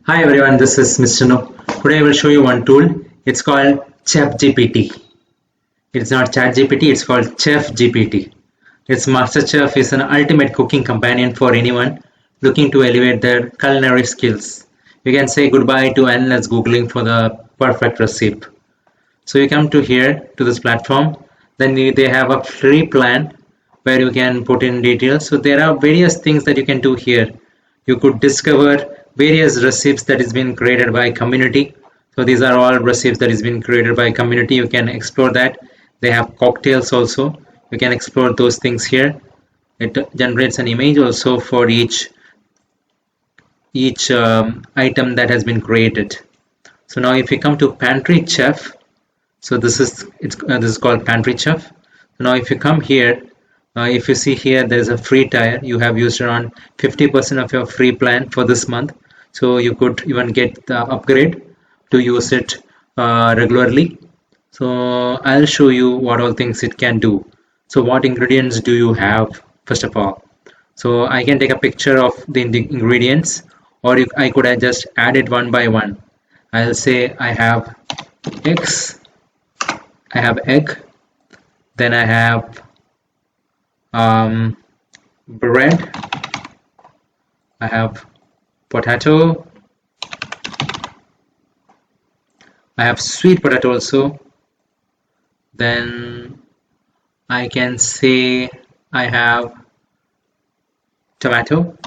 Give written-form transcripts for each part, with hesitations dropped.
Hi everyone, this is Mr. No. Today I will show you one tool. It's called ChefGPT. It's not ChatGPT, it's called ChefGPT. Its MasterChef is an ultimate cooking companion for anyone looking to elevate their culinary skills. You can say goodbye to endless Googling for the perfect recipe. So you come to here to this platform, then they have a free plan where you can put in details. So there are various things that you can do here. You could discover various recipes that has been created by community. So these are all recipes that has been created by community. You can explore that. They have cocktails also. You can explore those things here. It generates an image also for each item that has been created. So now if you come to Pantry Chef, so this is called Pantry Chef. So now if you come here, if you see here, there is a free tier. You have used around 50% of your free plan for this month. So you could even get the upgrade to use it regularly. So I'll show you what all things it can do. So what ingredients do you have first of all? So I can take a picture of the ingredients, or I could have just add it one by one. I'll say I have eggs, I have egg, then I have bread, I have potato, I have sweet potato also, then I can say I have tomato.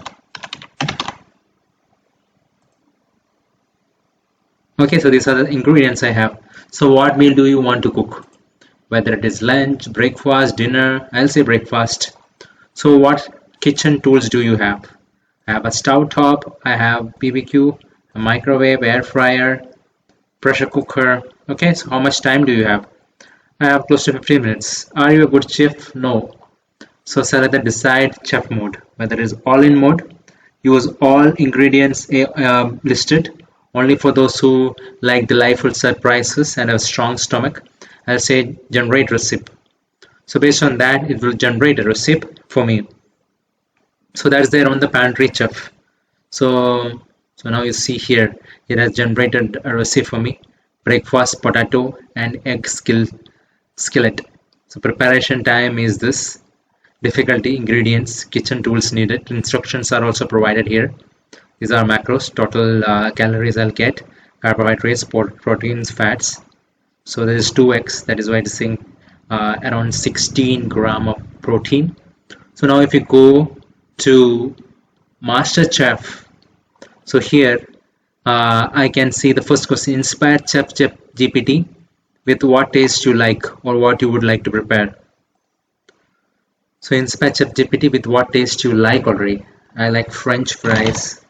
Okay, so these are the ingredients I have. So what meal do you want to cook? Whether it is lunch, breakfast, dinner, I'll say breakfast. So what kitchen tools do you have? I have a stove top, I have BBQ, a microwave, air fryer, pressure cooker. Okay, so how much time do you have? I have close to 15 minutes. Are you a good chef? No. So select the decide chef mode. Whether it is all in mode, use all ingredients listed only for those who like delightful surprises and a strong stomach. I'll say generate recipe. So based on that, it will generate a recipe for me. So that's there on the Pantry Chef. So now you see here, it has generated a recipe for me: breakfast potato and egg skillet. So preparation time is this, difficulty, ingredients, kitchen tools needed. Instructions are also provided here. These are macros: total calories I'll get, carbohydrates, proteins, fats. So there is 2x, that is why it's saying around 16 gram of protein. So now if you go to MasterChef, so here I can see the first question: inspire Chef GPT with what taste you like or what you would like to prepare. So inspire Chef GPT with what taste you like already. I like French fries.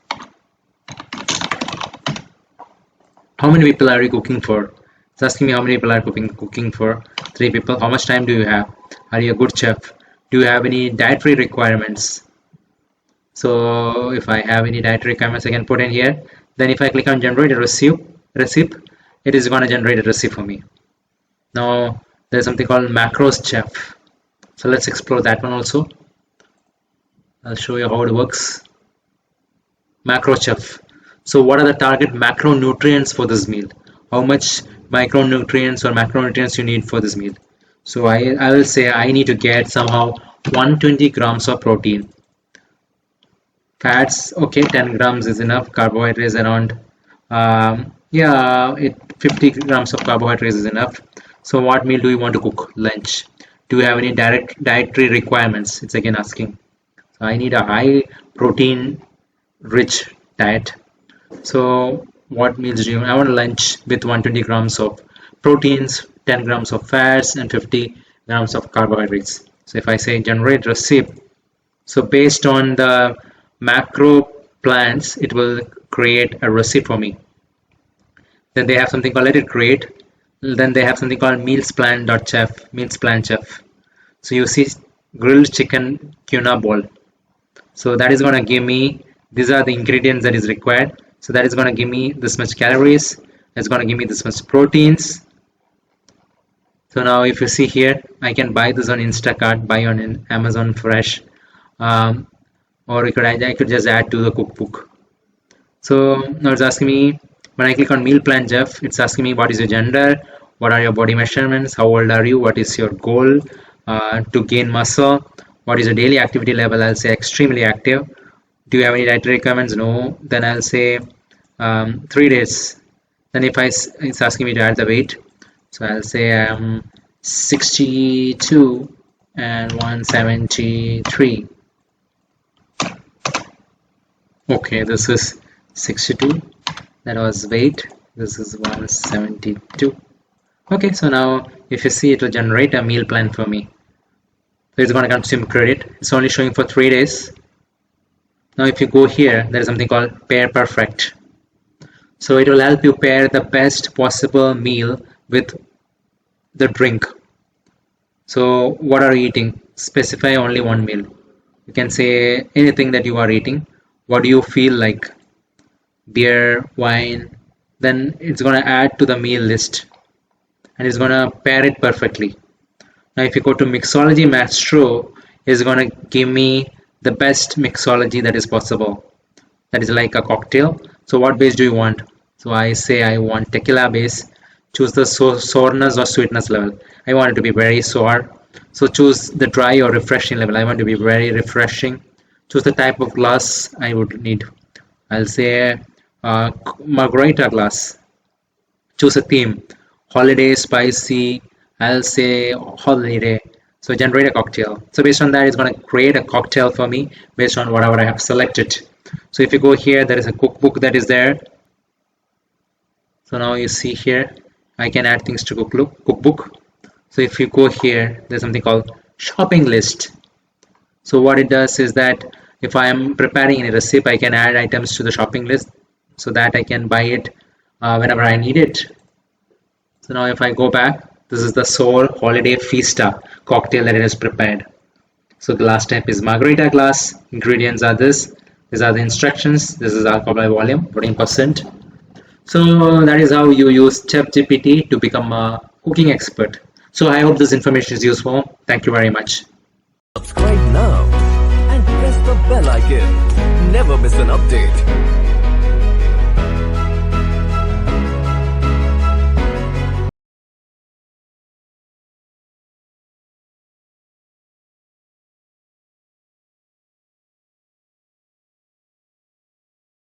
How many people are you cooking for? It's asking me how many people are cooking for. 3 people. How much time do you have? Are you a good chef? Do you have any dietary requirements? So if I have any dietary requirements, I can put in here. Then if I click on generate a recipe, it is going to generate a recipe for me. Now there's something called macros chef. So let's explore that one also. I'll show you how it works. Macro chef. So what are the target macronutrients for this meal? How much micronutrients or macronutrients you need for this meal? So I will say I need to get somehow 120 grams of protein. Fats, okay, 10 grams is enough. Carbohydrates around, yeah, 50 grams of carbohydrates is enough. So what meal do you want to cook? Lunch. Do you have any direct dietary requirements? It's again asking. So I need a high protein rich diet. So what meals do you want? I want a lunch with 120 grams of proteins, 10 grams of fats, and 50 grams of carbohydrates. So if I say generate recipe, so based on the macro plans, it will create a recipe for me. Then they have something called let it create. Then they have something called meals plan chef. So you see grilled chicken tuna bowl. So that is going to give me, these are the ingredients that is required. So that is going to give me this much calories. It's going to give me this much proteins. So now if you see here, I can buy this on Instacart, buy on Amazon Fresh, or I could just add to the cookbook. So now it's asking me, when I click on meal plan, Jeff, it's asking me what is your gender, what are your body measurements, how old are you, what is your goal to gain muscle, what is your daily activity level. I'll say extremely active. Do you have any dietary requirements? No. Then I'll say 3 days. Then if it's asking me to add the weight, so I'll say I'm 62 and 173. Okay, this is 62. That was weight. This is 172. Okay, so now if you see, it will generate a meal plan for me. So it's going to consume credit. It's only showing for 3 days. Now if you go here, there is something called pair perfect. So it will help you pair the best possible meal with the drink. So what are you eating? Specify only one meal. You can say anything that you are eating. What do you feel like? Beer, wine. Then it's going to add to the meal list and it's going to pair it perfectly. Now if you go to Mixology Maestro, it's going to give me the best mixology that is possible. That is like a cocktail. So what base do you want? So I say I want tequila base. Choose the sourness or sweetness level. I want it to be very sour. So choose the dry or refreshing level. I want to be very refreshing. Choose the type of glass I would need. I'll say margarita glass. Choose a theme. Holiday, spicy. I'll say holiday. So generate a cocktail. So based on that, it's going to create a cocktail for me based on whatever I have selected. So if you go here, there is a cookbook that is there. So now you see here, I can add things to cookbook. So if you go here, there's something called shopping list. So what it does is that if I am preparing any recipe, I can add items to the shopping list so that I can buy it whenever I need it. So now if I go back, this is the Soul Holiday Fiesta cocktail that it has prepared. So the last step is margarita glass. Ingredients are this. These are the instructions. This is alcohol by volume, 14%. So that is how you use ChatGPT to become a cooking expert. So I hope this information is useful. Thank you very much. Subscribe now and press the bell icon. Never miss an update.